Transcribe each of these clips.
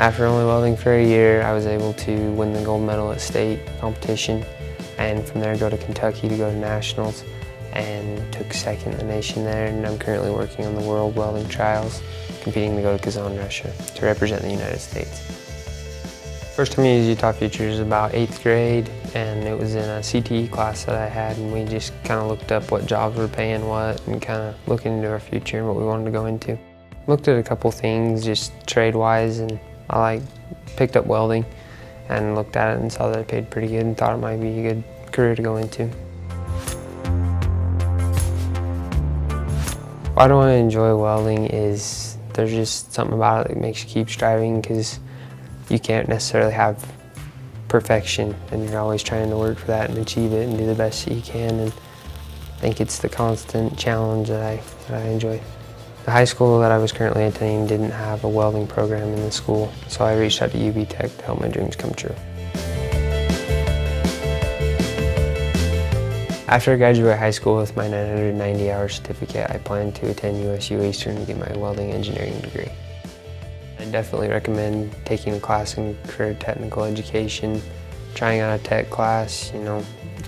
After only welding for a year, I was able to win the gold medal at state competition, and from there go to Kentucky to go to nationals, and took second in the nation there, and I'm currently working on the World Welding Trials, competing to go to Kazan, Russia, to represent the United States. First time I used Utah Futures was about 8th grade, and it was in a CTE class that I had, and we just kind of looked up what jobs were paying what, and kind of looking into our future and what we wanted to go into. Looked at a couple things just trade-wise, and I picked up welding and looked at it and saw that it paid pretty good and thought it might be a good career to go into. Why do I enjoy welding is there's just something about it that makes you keep striving, because you can't necessarily have perfection, and you're always trying to work for that and achieve it and do the best that you can, and I think it's the constant challenge that I enjoy. The high school that I was currently attending didn't have a welding program in the school, so I reached out to UB Tech to help my dreams come true. After I graduate high school with my 990-hour certificate, I plan to attend USU Eastern to get my welding engineering degree. I definitely recommend taking a class in career technical education, trying out a tech class.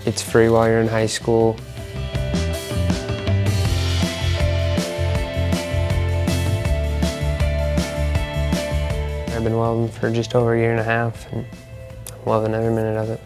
It's free while you're in high school. I've been welding for just over a year and a half, and I'm loving every minute of it.